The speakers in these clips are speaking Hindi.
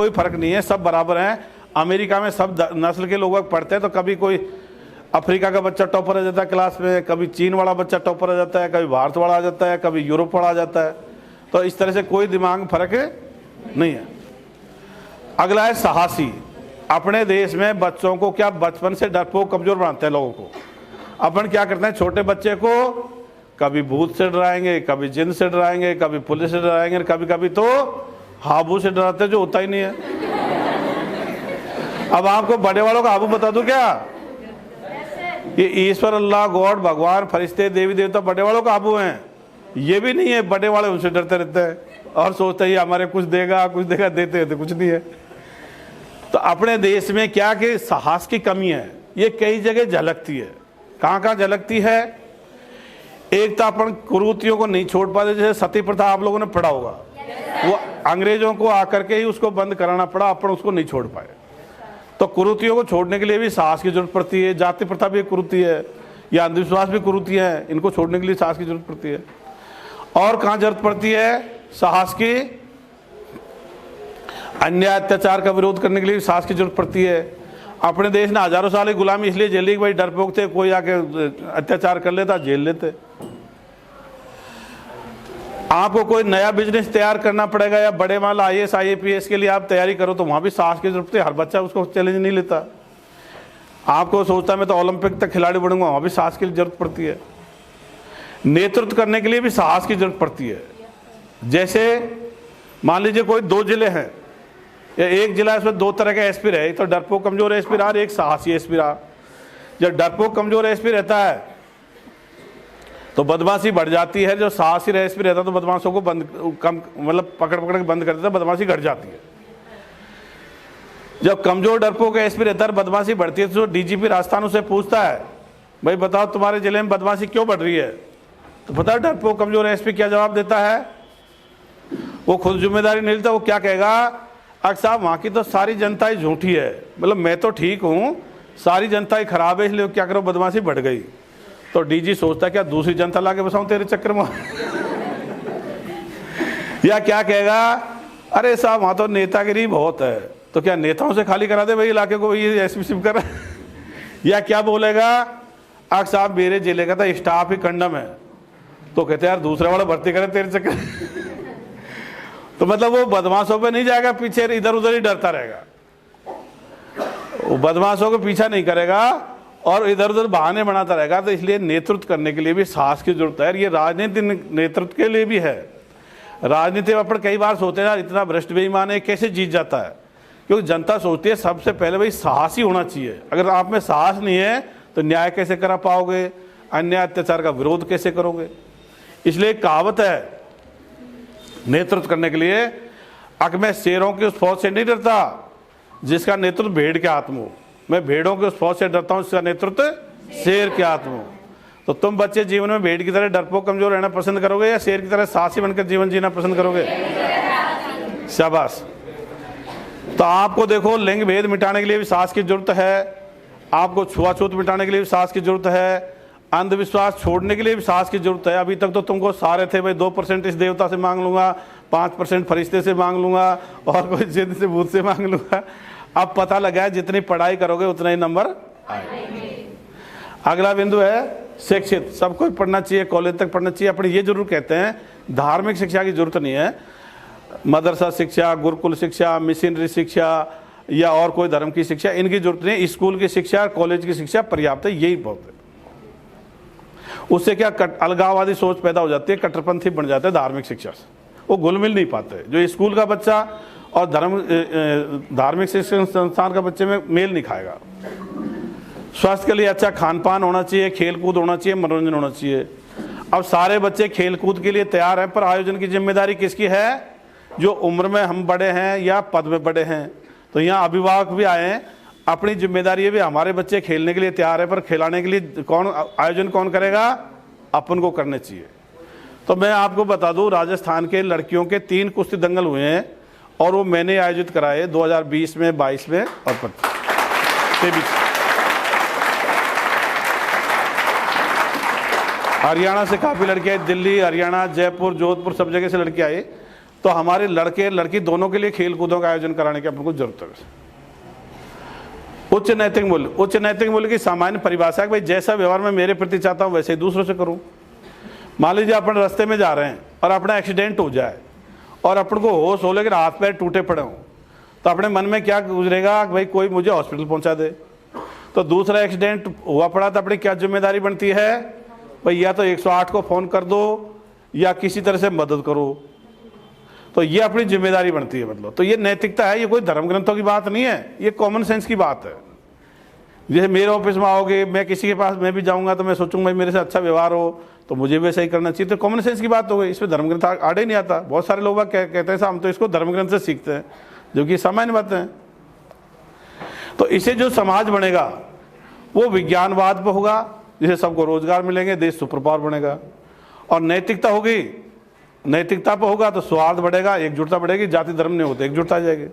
कोई फर्क नहीं है, सब बराबर हैं। अमेरिका में सब नस्ल के लोग पढ़ते हैं, तो कभी कोई अफ्रीका का बच्चा टॉपर आ जाता है क्लास में, कभी चीन वाला बच्चा टॉपर आ जाता है, कभी भारत वाला आ जाता है, कभी यूरोप वाला आ जाता है। तो इस तरह से कोई दिमाग में फर्क नहीं है। अगला है साहसी। अपने देश में बच्चों को क्या बचपन से डरपोक कमजोर बनाते हैं लोगों को। अपन क्या करते हैं, छोटे बच्चे को कभी भूत से डराएंगे, कभी जिन से डराएंगे, कभी पुलिस से डराएंगे, कभी कभी तो हाबू से डराते जो होता ही नहीं है। अब आपको बड़े वालों का हाबू बता दूं क्या? ये ईश्वर, अल्लाह, गॉड, भगवान, फरिश्ते, देवी देवता बड़े वालों का हाबू हैं। ये भी नहीं है, बड़े वाले उनसे डरते रहते हैं और सोचते ही हमारे कुछ देगा देते हैं, तो कुछ नहीं है। तो अपने देश में क्या कि साहस की कमी है, ये कई जगह झलकती है। कहाँ कहाँ झलकती है? एक तो अपन कुरीतियों को नहीं छोड़ पाते, जैसे सती प्रथा आप लोगों ने पढ़ा होगा, वो अंग्रेजों को आकर के ही उसको बंद कराना पड़ा, अपन उसको नहीं छोड़ पाए। तो कुरीतियों को छोड़ने के लिए भी साहस की जरूरत पड़ती है। जाति प्रथा भी एक कुरीति है, या अंधविश्वास भी कुरीति है, इनको छोड़ने के लिए साहस की जरूरत पड़ती है। और कहाँ जरूरत पड़ती है साहस की? अन्याय अत्याचार का विरोध करने के लिए भी साहस की जरूरत पड़ती है। अपने देश ने हजारों साल की गुलामी इसलिए झेली कि भाई डरपोक थे, कोई आके अत्याचार कर लेता झेल लेते। आपको कोई नया बिजनेस तैयार करना पड़ेगा, या बड़े माल IAS IAPS के लिए आप तैयारी करो, तो वहां भी साहस की जरूरत है। हर बच्चा उसको चैलेंज नहीं लेता। आपको सोचता मैं तो ओलंपिक तक खिलाड़ी बनूंगा, वहां भी साहस की जरूरत पड़ती है। नेतृत्व करने के लिए भी साहस की जरूरत पड़ती है। जैसे मान लीजिए कोई 2 जिले हैं, या एक जिला है, उसमें 2 तरह के SP रहे, एक तो डरपोक कमजोर SP रहा और एक साहसी SP रहा। जब डरपोक कमजोर SP रहता है तो बदमाशी बढ़ जाती है, जो साहसी SP रहता है तो बदमाशों को मतलब पकड़ के बंद कर देता है, बदमाशी घट जाती है। जब कमजोर डरपोक SP रहता है, बदमाशी बढ़ती है, तो DGP राजस्थान उसे पूछता है भाई बताओ तुम्हारे जिले में बदमाशी क्यों बढ़ रही है? तो पता है डरपोक कमजोर SP क्या जवाब देता है? वो खुद जिम्मेदारी नहीं लेता। वो क्या कहेगा, अक्सर साहब वहां की तो सारी जनता ही झूठी है, मतलब मैं तो ठीक हूं, सारी जनता ही खराब है, इसलिए क्या करो बदमाशी बढ़ गई। तो DG सोचता है क्या दूसरी जनता लाके बसाऊं तेरे चक्कर में? या क्या कहेगा, अरे साहब वहां तो नेतागिरी बहुत है, तो क्या नेताओं से खाली करा दे भाई इलाके को, ये SP कर। या क्या बोलेगा, अक्सर साहब मेरे जिले का तो स्टाफ ही कंडम है, तो कहते यार दूसरा वाला भर्ती करे तेरे चक्कर। तो मतलब वो बदमाशों पे नहीं जाएगा पीछे, इधर उधर ही डरता रहेगा, वो बदमाशों को पीछा नहीं करेगा और इधर उधर बहाने बनाता रहेगा। तो इसलिए नेतृत्व करने के लिए भी साहस की जरूरत है। ये राजनीति नेतृत्व के लिए भी है। राजनीति में अपन कई बार सोचते हैं यार इतना भ्रष्ट बेईमान है, कैसे जीत जाता है? क्योंकि जनता सोचती है सबसे पहले भाई साहस ही होना चाहिए। अगर आप में साहस नहीं है तो न्याय कैसे करा पाओगे, अन्याय अत्याचार का विरोध कैसे करोगे? इसलिए एक कहावत है नेतृत्व करने के लिए, अगर मैं शेरों की उस फौज से नहीं डरता जिसका नेतृत्व भेड़ के हाथ में हो, मैं भेड़ों के उस फौज से डरता हूं जिसका नेतृत्व शेर के हाथ में हो। तो तुम बच्चे जीवन में भेड़ की तरह डरपोक कमजोर रहना पसंद करोगे या शेर की तरह साहसी बनकर जीवन जीना पसंद करोगे? शाबाश। तो आपको देखो लिंग भेद मिटाने के लिए भी साहस की जरूरत है, आपको छुआछूत मिटाने के लिए भी साहस की जरूरत है, अंधविश्वास छोड़ने के लिए भी साहस की जरूरत है। अभी तक तो तुमको सारे थे भाई 2% इस देवता से मांग लूंगा, 5% फरिश्ते से मांग लूंगा और कोई जिन से भूत से मांग लूंगा। अब पता लगा है जितनी पढ़ाई करोगे उतना ही नंबर आएंगे। अगला बिंदु है शिक्षित। सबको पढ़ना चाहिए, कॉलेज तक पढ़ना चाहिए। अपने ये जरूर कहते हैं धार्मिक शिक्षा की जरूरत नहीं है, मदरसा शिक्षा, गुरुकुल शिक्षा, मिशनरी शिक्षा या और कोई धर्म की शिक्षा इनकी जरूरत नहीं। स्कूल की शिक्षा, कॉलेज की शिक्षा पर्याप्त है, यही बहुत है। उससे क्या अलगाववादी सोच पैदा हो जाती है, कट्टरपंथी बन जाते हैं धार्मिक शिक्षा से, वो घुल मिल नहीं पाते। जो स्कूल का बच्चा और धार्मिक शिक्षण संस्थान का बच्चे में मेल नहीं खाएगा। स्वास्थ्य के लिए अच्छा खान पान होना चाहिए, खेल कूद होना चाहिए, मनोरंजन होना चाहिए। अब सारे बच्चे खेल कूद के लिए तैयार हैं, पर आयोजन की जिम्मेदारी किसकी है? जो उम्र में हम बड़े हैं या पद में बड़े हैं। तो यहाँ अभिभावक भी आए हैं, अपनी जिम्मेदारी है भी हमारे बच्चे खेलने के लिए तैयार है, पर खिलाने के लिए आयोजन कौन करेगा? अपन को करने चाहिए। तो मैं आपको बता दूं राजस्थान के लड़कियों के 3 कुश्ती दंगल हुए हैं और वो मैंने आयोजित कराए 2020 में, 22 में और 23। हरियाणा से काफ़ी लड़के आए, दिल्ली, हरियाणा, जयपुर, जोधपुर सब जगह से लड़के आए तो हमारे लड़के लड़की दोनों के लिए खेल कूदों का आयोजन कराने की अपन को जरूरत है। उच्च नैतिक मूल्य, उच्च नैतिक मूल्य की सामान्य परिभाषा है भाई जैसा व्यवहार मैं मेरे प्रति चाहता हूं वैसे ही दूसरों से करूं। मान लीजिए अपन रास्ते में जा रहे हैं और अपना एक्सीडेंट हो जाए और अपन को होश हो लेकिन हाथ पैर टूटे पड़े हों, तो अपने मन में क्या गुजरेगा कि भाई कोई मुझे हॉस्पिटल पहुंचा दे। तो दूसरा एक्सीडेंट हुआ पड़ा तो अपनी क्या जिम्मेदारी बनती है भाई, या तो 108 को फ़ोन कर दो या किसी तरह से मदद करो। तो ये अपनी जिम्मेदारी बनती है। मतलब तो ये नैतिकता है, ये कोई धर्म ग्रंथों की बात नहीं है, ये कॉमन सेंस की बात है। जैसे मेरे ऑफिस में आओगे, मैं किसी के पास मैं भी जाऊंगा तो मैं सोचूंगा भाई मेरे से अच्छा व्यवहार हो तो मुझे भी ऐसा ही करना चाहिए। तो कॉमन सेंस की बात हो गई, इसमें धर्म ग्रंथ आड़े ही नहीं आता। बहुत सारे लोग कहते हैं हम तो इसको धर्म ग्रंथ से सीखते हैं, जो कि सामान्य बातें हैं। तो इसे जो समाज बनेगा वो विज्ञानवाद पर होगा, जिसे सबको रोजगार मिलेंगे, देश सुपर पावर बनेगा। और नैतिकता होगी, नैतिकता पर होगा तो स्वार्थ बढ़ेगा, एकजुटता बढ़ेगी, जाति धर्म नहीं होते एकजुटता आ जाएगी।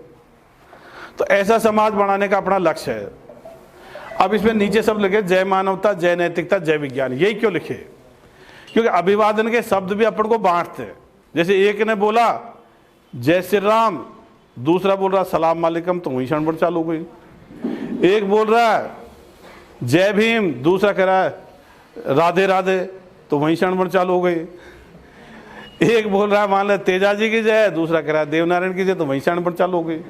तो ऐसा समाज बनाने का अपना लक्ष्य है। अब इसमें नीचे सब लिखे जय मानवता, जय नैतिकता, जय विज्ञान। यही क्यों लिखे? क्योंकि अभिवादन के शब्द भी अपन को बांटते हैं। जैसे एक ने बोला जय श्री राम, दूसरा बोल रहा सलाम वालेकुम, तो वही क्षण चालू हो गई। एक बोल रहा है जय भीम, दूसरा कह रहा है राधे राधे, तो वही क्षण चालू हो गई। एक बोल रहा है मान ले तेजा जी की जय, दूसरा कह रहा है देवनारायण की जय, तो वही क्षण चालू हो गई।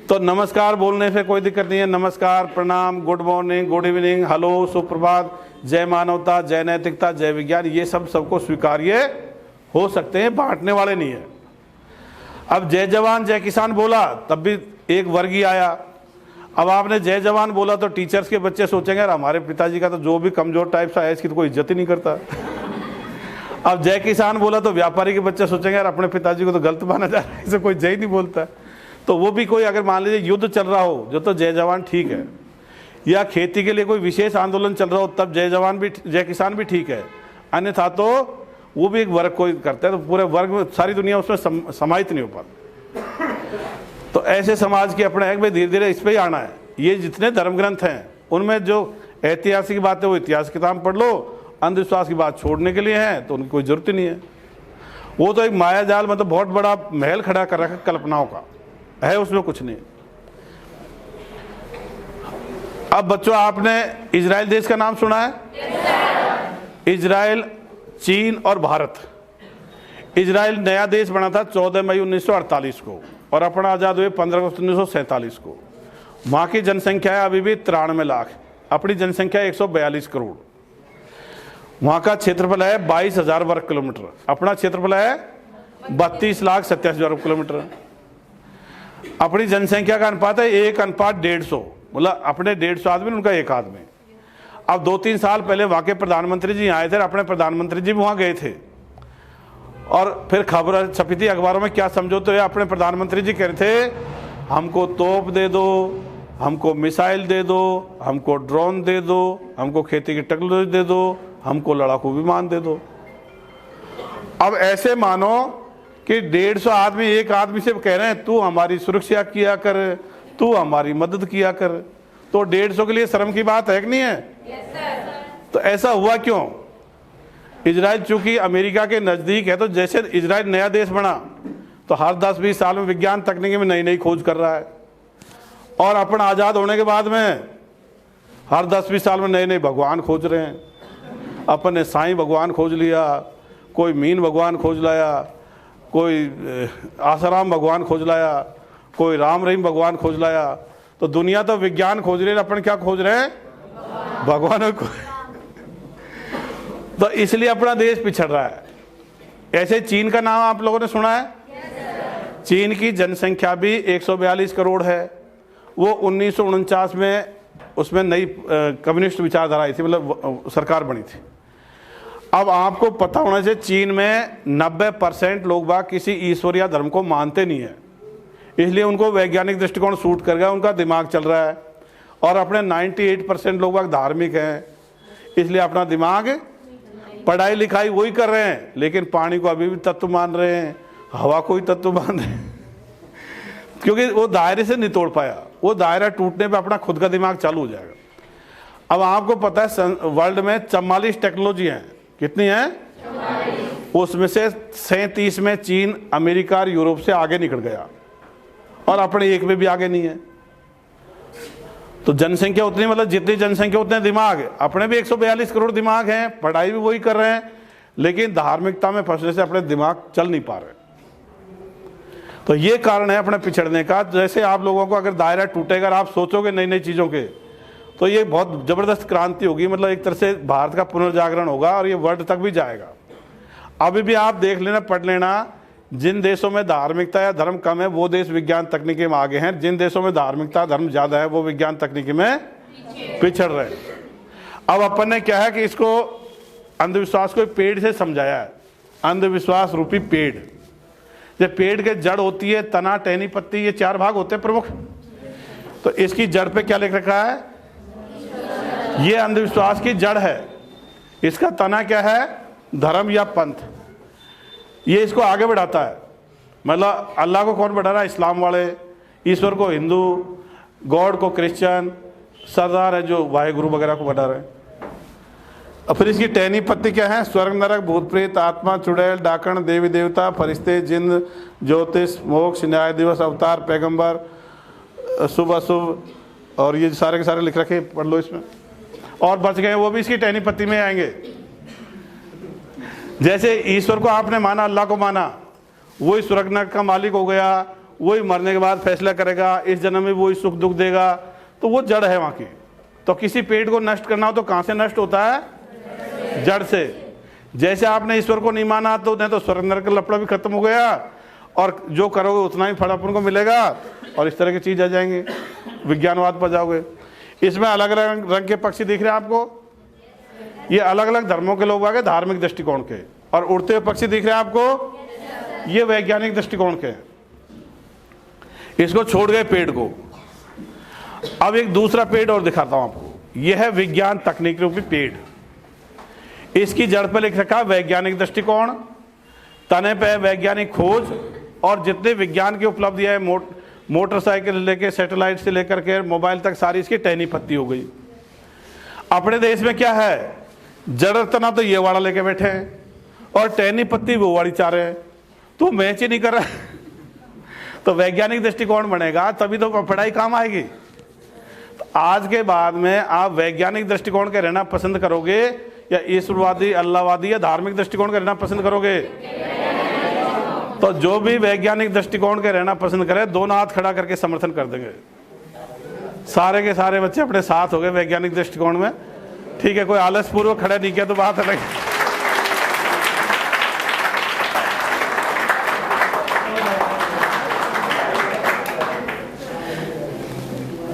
तो नमस्कार बोलने से कोई दिक्कत नहीं है, नमस्कार, प्रणाम, good morning, good evening, hello, सुप्रभात, जय मानवता, जय नैतिकता, जय विज्ञान, ये सब सबको स्वीकार्य हो सकते हैं, बांटने वाले नहीं है। अब जय जवान जय किसान बोला तब भी एक वर्ग ही आया। अब आपने जय जवान बोला तो टीचर्स के बच्चे सोचेंगे यार हमारे पिताजी का तो जो भी कमजोर टाइप सा है इसकी तो कोई इज्जत ही नहीं करता। अब जय किसान बोला तो व्यापारी के बच्चे सोचेंगे यार अपने पिताजी को तो गलत माना जा रहा है, इसे कोई जय नहीं बोलता। तो वो भी कोई अगर मान लीजिए युद्ध चल रहा हो जो तो जय जवान ठीक है, या खेती के लिए कोई विशेष आंदोलन चल रहा हो तब जय जवान भी जय किसान भी ठीक है, अन्यथा तो वो भी एक वर्ग कोई करता है, तो पूरे वर्ग में सारी दुनिया उसमें समाहित नहीं हो पाती। तो ऐसे समाज के अपने भाई धीरे धीरे इस पर ही आना है। ये जितने धर्म ग्रंथ हैं उनमें जो ऐतिहासिक बातें वो इतिहास किताब पढ़ लो, अंधविश्वास की बात छोड़ने के लिए है तो उनकी कोई जरूरत ही नहीं है। वो तो एक माया जाल मतलब बहुत बड़ा महल खड़ा कर रखा कल्पनाओं का है, उसमें कुछ नहीं। अब बच्चों आपने इजराइल देश का नाम सुना है? इजराइल, चीन और भारत। इजराइल नया देश बना था 14 मई 1948 को और अपना आज़ाद हुए 15 अगस्त 1947 को। वहाँ की जनसंख्या है अभी भी 93 लाख, अपनी जनसंख्या 142 करोड़। वहाँ का क्षेत्रफल है 22,000 वर्ग किलोमीटर, अपना क्षेत्रफल है 32,87,000 वर्ग किलोमीटर। अपनी जनसंख्या का अनुपात है 1:150, मतलब अपने 150 आदमी उनका 1 आदमी। अब 2-3 साल पहले वहाँ के प्रधानमंत्री जी आए थे, अपने प्रधानमंत्री जी भी वहाँ गए थे और फिर खबर छपी थी अखबारों में, क्या समझौते हुए अपने प्रधानमंत्री जी कह रहे थे हमको तोप दे दो, हमको मिसाइल दे दो, हमको ड्रोन दे दो, हमको खेती की टेक्नोलॉजी दे दो, हमको लड़ाकू विमान दे दो। अब ऐसे मानो कि 150 आदमी 1 आदमी से कह रहे हैं तू हमारी सुरक्षा किया कर, तू हमारी मदद किया कर। तो 150 के लिए शर्म की बात है कि नहीं है? तो ऐसा हुआ क्यों? इजराइल चूंकि अमेरिका के नज़दीक है, तो जैसे इजराइल नया देश बना तो हर 10-20 साल में विज्ञान तकनीकी में नई नई खोज कर रहा है। और अपन आज़ाद होने के बाद में हर 10-20 साल में नए नए भगवान खोज रहे हैं। अपन ने साईं भगवान खोज लिया, कोई मीन भगवान खोज लाया, कोई आसाराम भगवान खोज लाया, कोई राम रहीम भगवान खोज लाया। तो दुनिया तो विज्ञान खोज रही है, अपन क्या खोज रहे हैं? भगवान को। तो इसलिए अपना देश पिछड़ रहा है। ऐसे चीन का नाम आप लोगों ने सुना है? चीन की जनसंख्या भी 142 करोड़ है। वो 1949 में उसमें नई कम्युनिस्ट विचारधारा आई थी, मतलब सरकार बनी थी। अब आपको पता होना चाहिए चीन में 90% लोग बाग किसी ईश्वर या धर्म को मानते नहीं है, इसलिए उनको वैज्ञानिक दृष्टिकोण सूट कर गया, उनका दिमाग चल रहा है। और अपने 98% लोग बाग धार्मिक हैं, इसलिए अपना दिमाग पढ़ाई लिखाई वही कर रहे हैं, लेकिन पानी को अभी भी तत्व मान रहे हैं, हवा को ही तत्व मान रहे हैं, क्योंकि वो दायरे से नहीं तोड़ पाया। वो दायरा टूटने पे अपना खुद का दिमाग चालू हो जाएगा। अब आपको पता है वर्ल्ड में 44 टेक्नोलॉजी हैं। कितनी हैं? उसमें से 37 में चीन, अमेरिका और यूरोप से आगे निकल गया और अपने एक में भी आगे नहीं है। तो जनसंख्या उतनी, मतलब जितनी जनसंख्या उतने दिमाग। अपने भी 142 करोड़ दिमाग हैं, पढ़ाई भी वही कर रहे हैं, लेकिन धार्मिकता में फंसने से अपने दिमाग चल नहीं पा रहे। तो ये कारण है अपने पिछड़ने का। जैसे आप लोगों को अगर दायरा टूटेगा और आप सोचोगे नई नई चीज़ों के, तो ये बहुत ज़बरदस्त क्रांति होगी। मतलब एक तरह से भारत का पुनर्जागरण होगा और ये वर्ल्ड तक भी जाएगा। अभी भी आप देख लेना, पढ़ लेना, जिन देशों में धार्मिकता या धर्म कम है वो देश विज्ञान तकनीकी में आगे हैं, जिन देशों में धार्मिकता धर्म ज़्यादा है वो विज्ञान तकनीकी में पिछड़ रहे हैं। अब अपन ने क्या है कि इसको अंधविश्वास को एक पेड़ से समझाया है। अंधविश्वास रूपी पेड़, ये पेड़ के जड़ होती है, तना, टहनी, पत्ती, ये 4 भाग होते हैं प्रमुख। तो इसकी जड़ पे क्या लिख रखा है? ये अंधविश्वास की जड़ है। इसका तना क्या है? धर्म या पंथ। ये इसको आगे बढ़ाता है। मतलब अल्लाह को कौन बढ़ा रहा है? इस्लाम वाले। ईश्वर को हिंदू, गॉड को क्रिश्चियन, सरदार है जो वाहेगुरु वगैरह को बढ़ा रहे हैं। और फिर इसकी टहनी पत्ती क्या है? स्वर्ग, नरक, भूत प्रेत, आत्मा, चुड़ैल, डाकण, देवी देवता, फरिश्ते, जिन्न, ज्योतिष, मोक्ष, न्याय दिवस, अवतार, पैगंबर, शुभ अशुभ, और ये सारे के सारे लिख रखे, पढ़ लो इसमें। और बच गए वो भी इसकी टहनी पत्ती में आएंगे। जैसे ईश्वर को आपने माना, अल्लाह को माना, वही स्वर्ग नरक का मालिक हो गया, वही मरने के बाद फैसला करेगा, इस जन्म में वही सुख दुख देगा, तो वो जड़ है वहाँ की। तो किसी पेड़ को नष्ट करना हो तो कहाँ से नष्ट होता है? जड़ से। जैसे आपने ईश्वर को नहीं माना तो नहीं तो स्वर्ग नरक का लफड़ा भी खत्म हो गया, और जो करोगे उतना ही फल अपन को मिलेगा, और इस तरह की चीज आ जाएंगे, विज्ञानवाद पर जाओगे। इसमें अलग अलग रंग के पक्षी दिख रहे हैं आपको, ये अलग अलग धर्मों के लोग आ गए धार्मिक दृष्टिकोण के, और उड़ते हुए पक्षी दिख रहे हैं आपको, ये वैज्ञानिक दृष्टिकोण के। इसको छोड़ गए पेड़ को। अब एक दूसरा पेड़ और दिखाता हूं आपको, यह है विज्ञान तकनीक रूपी पेड़। इसकी जड़ पर लिख रखा वैज्ञानिक दृष्टिकोण, तने पे वैज्ञानिक खोज, और जितने विज्ञान की उपलब्धियां है, मोटरसाइकिल लेके सैटेलाइट से लेकर के मोबाइल तक, सारी इसकी टहनी पत्ती हो गई। अपने देश में क्या है? जड़ तना तो ये वाला लेके बैठे हैं और टहनी पत्ती वो वाली चाह रहे हैं, तो मैच ही नहीं कर रहा। तो वैज्ञानिक दृष्टिकोण बनेगा तभी तो पढ़ाई काम आएगी। तो आज के बाद में आप वैज्ञानिक दृष्टिकोण के रहना पसंद करोगे या ईश्वरवादी, अल्लाहवादी या धार्मिक दृष्टिकोण के रहना पसंद करोगे? तो जो भी वैज्ञानिक दृष्टिकोण के रहना पसंद करे, दोनों हाथ खड़ा करके समर्थन कर देंगे। सारे के सारे बच्चे अपने साथ हो गए वैज्ञानिक दृष्टिकोण में। ठीक है, कोई आलस पूर्वक खड़ा नहीं किया तो बात अलग।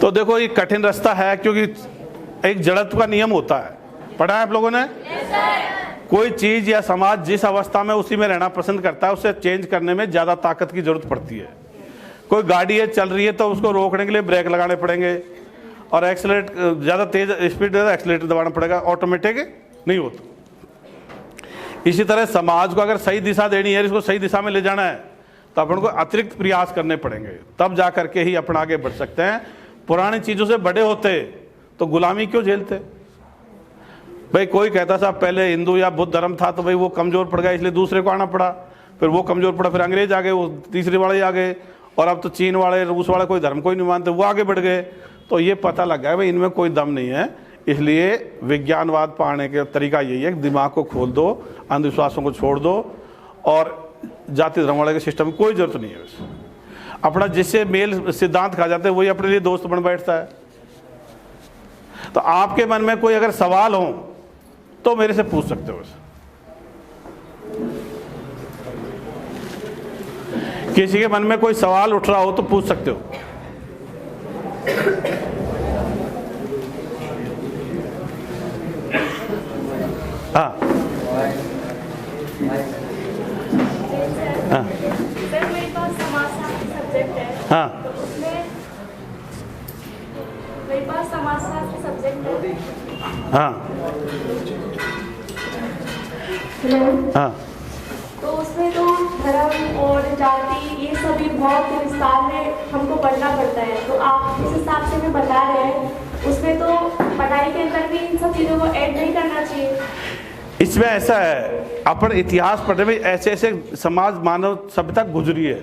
तो देखो ये कठिन रास्ता है, क्योंकि एक जड़त्व का नियम होता है, पढ़ा है आप लोगों ने? कोई चीज या समाज जिस अवस्था में उसी में रहना पसंद करता है, उसे चेंज करने में ज्यादा ताकत की जरूरत पड़ती है। कोई गाड़ी है चल रही है तो उसको रोकने के लिए ब्रेक लगाने पड़ेंगे, और एक्सीलरेट ज़्यादा तेज स्पीड है तो एक्सीलरेटर दबाना पड़ेगा, ऑटोमेटिक नहीं होता। इसी तरह समाज को अगर सही दिशा देनी है, इसको सही दिशा में ले जाना है, तो अपन को अतिरिक्त प्रयास करने पड़ेंगे, तब जा करके ही अपन आगे बढ़ सकते हैं। पुरानी चीज़ों से बड़े होते तो गुलामी क्यों झेलते? भाई कोई कहता साहब पहले हिंदू या बुद्ध धर्म था तो भाई वो कमज़ोर पड़ गया इसलिए दूसरे को आना पड़ा, फिर वो कमज़ोर पड़ा, फिर अंग्रेज आ गए, वो तीसरे वाले आ गए, और अब तो चीन वाले, रूस वाले कोई धर्म को ही नहीं मानते, वो आगे बढ़ गए। तो ये पता लग गया भाई इनमें कोई दम नहीं है। इसलिए विज्ञानवाद पाने का तरीका यही है कि दिमाग को खोल दो, अंधविश्वासों को छोड़ दो, और जाति धर्म वाले के सिस्टम में कोई जरूरत नहीं है। वैसे अपना जिससे मेल सिद्धांत खा जाते हैं वही अपने लिए दोस्त बन बैठता है। तो आपके मन में कोई अगर सवाल हो तो मेरे से पूछ सकते हो। किसी के मन में कोई सवाल उठ रहा हो तो पूछ सकते हो। हाँ हाँ सर, मेरे पास समाजशास्त्र सब्जेक्ट है। हाँ तो उसमें मेरे पास समाजशास्त्र सब्जेक्ट है। हाँ हेलो। हाँ तो उसमें तो धर्म और जाति ये सभी बहुत विस्तार में हमको पढ़ना पड़ता है। तो आप जिस हिसाब से हमें बता रहे हैं उसमें तो पढ़ाई के अंदर भी इन सब चीज़ों को ऐड नहीं करना चाहिए। इस इसमें ऐसा है, अपन इतिहास पढ़ने में ऐसे ऐसे समाज मानव सभ्यता गुजरी है,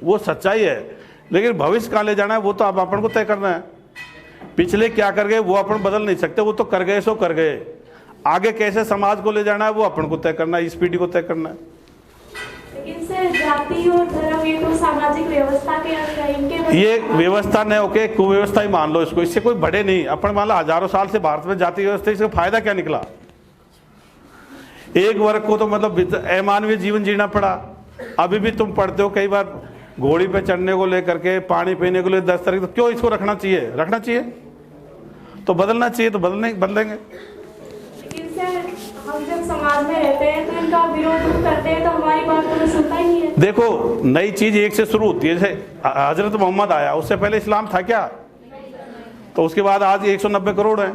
वो सच्चाई है, लेकिन भविष्य कहाँ ले जाना है वो तो अब अपन को तय करना है। पिछले क्या कर गए वो अपन बदल नहीं सकते, वो तो कर गए सो कर गए। आगे कैसे समाज को ले जाना है वो अपन को तय करना है, इस पीढ़ी को तय करना है। लेकिन सर जाति और धर्म ये तो सामाजिक व्यवस्था के अंग है, इनके ये व्यवस्था नहीं होके कुव्यवस्था ही मान लो इसको, इससे कोई बढ़े नहीं। अपन मान लो हजारों साल से भारत में जाति व्यवस्था, इसका फायदा क्या निकला? एक वर्ग को तो मतलब अमानवीय जीवन जीना पड़ा। अभी भी तुम पढ़ते हो कई बार घोड़ी पे चढ़ने को लेकर के, पानी पीने को लेकर 10 तरीके, तो क्यों इसको रखना चाहिए? रखना चाहिए तो बदलना चाहिए, तो बदलेंगे। लेकिन सर हम जब समाज में रहते हैं तो इनका विरोध करते हैं तो हमारी बात तो सुनता ही नहीं है। देखो नई चीज एक से शुरू होती है, जैसे हजरत मोहम्मद आया, उससे पहले इस्लाम था क्या? तो उसके बाद आज 190 करोड़ है।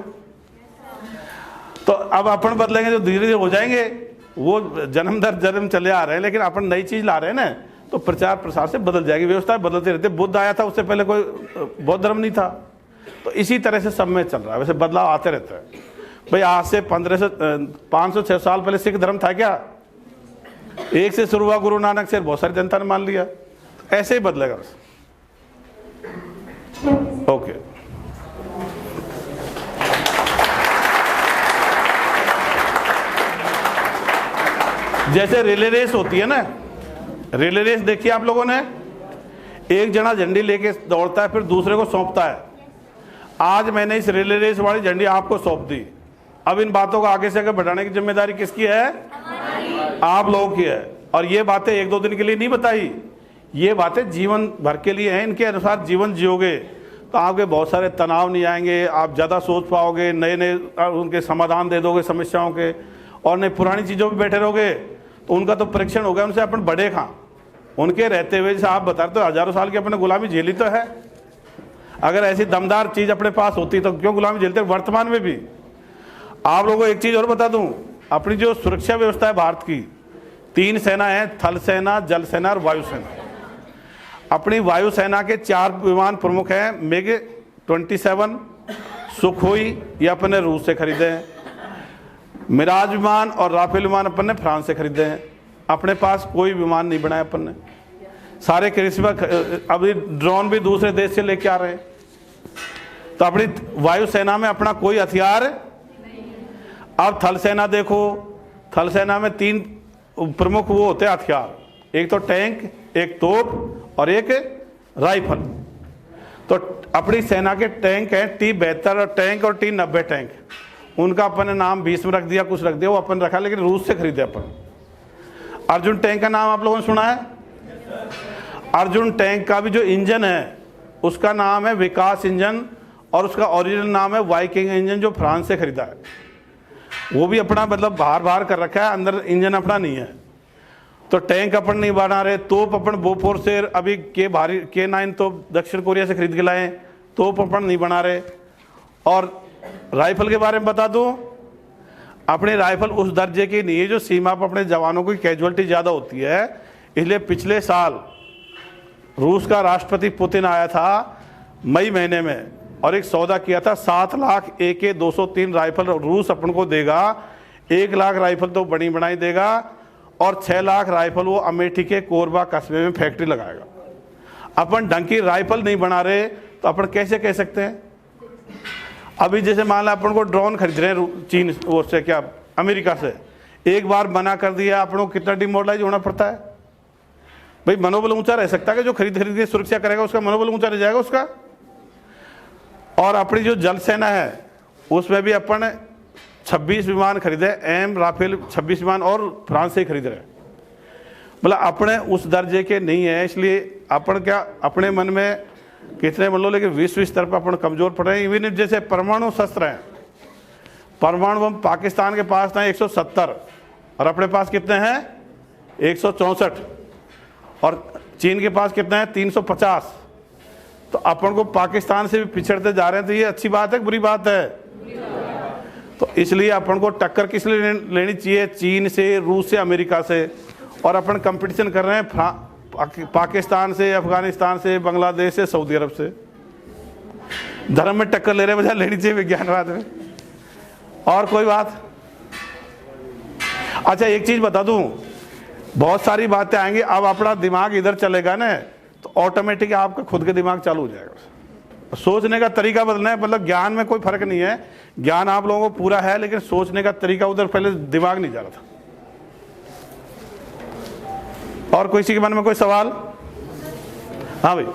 तो अब अपन बदलेंगे जो धीरे धीरे हो जाएंगे, वो जन्म दर जन्म चले आ रहे हैं, लेकिन अपन नई चीज ला रहे हैं ना, तो प्रचार प्रसार से बदल जाएगी, व्यवस्था बदलते रहते। बुद्ध आया था, उससे पहले कोई बौद्ध धर्म नहीं था। तो इसी तरह से सब में चल रहा है, वैसे बदलाव आते रहता है। भाई आज से 500-600 साल पहले सिख धर्म था क्या? एक से शुरू हुआ गुरु नानक से, बहुत सारी जनता ने मान लिया। ऐसे ही बदलेगा बस। ओके। जैसे रिले रेस होती है ना, रिले रेस देखिए आप लोगों ने, एक जना झंडी लेके दौड़ता है, फिर दूसरे को सौंपता है। आज मैंने इस रिले रेस वाली झंडी आपको सौंप दी। अब इन बातों को आगे से आगे बढ़ाने की जिम्मेदारी किसकी है? आप लोगों की है। और ये बातें 1-2 दिन के लिए नहीं बताई, ये बातें जीवन भर के लिए हैं। इनके अनुसार जीवन जियोगे तो आपके बहुत सारे तनाव नहीं आएंगे, आप ज़्यादा सोच पाओगे, नए नए उनके समाधान दे दोगे समस्याओं के। और नहीं पुरानी चीज़ों पर बैठे रहोगे तो उनका तो परीक्षण हो गया, उनसे अपन बढ़े कहाँ? उनके रहते हुए जैसे आप बता रहे तो हजारों साल की अपने गुलामी झेली तो है। अगर ऐसी दमदार चीज़ अपने पास होती तो क्यों गुलामी झेलते? वर्तमान में भी आप लोगों को एक चीज़ और बता दूं, अपनी जो सुरक्षा व्यवस्था है भारत की, 3 सेना है, थल सेना, जल सेना और वायु सेना। अपनी वायु सेना के 4 विमान प्रमुख हैं, MiG-27, सुखोई ये अपन ने रूस से खरीदे हैं, मिराज विमान और राफेल विमान अपन ने फ्रांस से खरीदे हैं। अपने पास कोई विमान नहीं बनाया अपन ने, सारे क्रिस्मस, अभी ड्रोन भी दूसरे देश से लेके आ रहे हैं। तो अपनी वायु सेना में अपना कोई हथियार। अब थल सेना देखो, थल सेना में 3 प्रमुख वो होते हैं हथियार, एक तो टैंक, एक तोप और एक राइफल। तो अपनी सेना के टैंक हैं T-72 टैंक और T-90 टैंक। उनका अपन ने नाम 20 में रख दिया, कुछ रख दिया, वो अपन रखा, लेकिन रूस से खरीदे अपन। अर्जुन टैंक का नाम आप लोगों ने सुना है? अर्जुन टैंक का भी जो इंजन है उसका नाम है विकास इंजन, और उसका ओरिजिनल नाम है वाइकिंग इंजन, जो फ्रांस से खरीदा है। वो भी अपना मतलब बाहर कर रखा है, अंदर इंजन अपना नहीं है। तो टैंक अपन नहीं बना रहे। तोप अपन बोफोर से अभी K9 तो दक्षिण कोरिया से खरीद के लाए, तोप अपन नहीं बना रहे। और राइफल के बारे में बता दूं, अपनी राइफल उस दर्जे की नहीं है जो सीमा पर अपने जवानों की कैजुअलिटी ज़्यादा होती है। इसलिए पिछले साल रूस का राष्ट्रपति पुतिन आया था मई महीने में, और एक सौदा किया था 7 लाख AK-203 राइफल रूस अपन को देगा। 1 लाख राइफल तो बनी बनाई देगा, और 6 लाख राइफल वो अमेठी के कोरबा कस्बे में फैक्ट्री लगाएगा। अपन ढंग की राइफल नहीं बना रहे तो अपन कैसे कह सकते हैं? अभी जैसे मान लो अपन को ड्रोन खरीद रहे हैं चीन, वो से क्या अमेरिका से, एक बार मना कर दिया, अपन को कितना डिमोरलाइज होना पड़ता है। भाई मनोबल ऊंचा रह सकता है कि जो खरीद के सुरक्षा करेगा उसका मनोबल ऊंचा रह जाएगा उसका। और अपनी जो जल सेना है उसमें भी अपन 26 विमान खरीदे, एम राफेल 26 विमान, और फ्रांस से ही खरीद रहे हैं। मतलब अपने उस दर्जे के नहीं है, इसलिए अपन क्या अपने मन में कितने मान लो, लेकिन विश्व स्तर पर अपन कमजोर पड़ रहे हैं। इवन जैसे परमाणु शस्त्र हैं, परमाणु बम पाकिस्तान के पास था 170, और अपने पास कितने हैं? 164, और चीन के पास कितने हैं? 350। तो अपन को पाकिस्तान से भी पिछड़ते जा रहे हैं। तो ये अच्छी बात है कि बुरी बात है? तो इसलिए अपन को टक्कर किस लिए लेनी चाहिए? चीन से, रूस से, अमेरिका से। और अपन कंपटीशन कर रहे हैं पाकिस्तान से, अफगानिस्तान से, बांग्लादेश से, सऊदी अरब से। धर्म में टक्कर ले रहे बजाय लेनी चाहिए विज्ञानवाद में। और कोई बात? अच्छा एक चीज बता दूं, बहुत सारी बातें आएंगी, अब अपना दिमाग इधर चलेगा ना तो ऑटोमेटिक आपका खुद के दिमाग चालू हो जाएगा। सोचने का तरीका बदलना है, मतलब ज्ञान में कोई फर्क नहीं है, ज्ञान आप लोगों को पूरा है, लेकिन सोचने का तरीका उधर पहले दिमाग नहीं जा रहा था। और किसी के मन में कोई सवाल? हाँ भाई।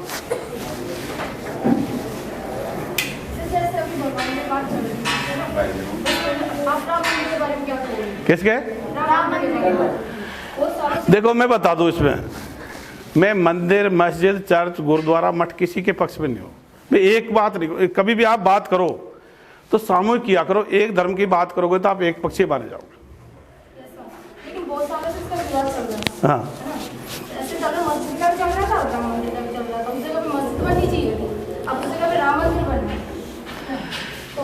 किसके? देखो मैं बता दूं, इसमें मैं मंदिर, मस्जिद, चर्च, गुरुद्वारा, मठ किसी के पक्ष में नहीं हूं। मैं एक बात नहीं, कभी भी आप बात करो तो सामूहिक किया करो। एक धर्म की बात करोगे तो आप एक पक्षीय बन जाओगे। लेकिन बहुत सालों से इसका विवाद चल रहा है। हाँ ऐसे चल रहा, मस्जिद का भी चल रहा था, राम मंदिर का भी चल रहा था। उस जगह पे मस्जिद बननी चाहिए थी, अब उस जगह पे राम मंदिर बनना है। तो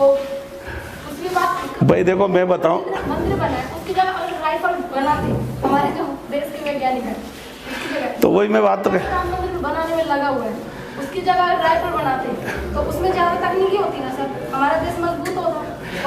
उसकी बात भाई देखो मैं बताऊं, मंदिर बना है, उसकी जगह अगर राइफल बनाते हमारे जो देश के वैज्ञानिक है, उसकी जगह तो वही मैं बात तो राम मंदिर बनाने में लगा हुआ है, उसकी जगह अगर राइफल बनाते तो उसमें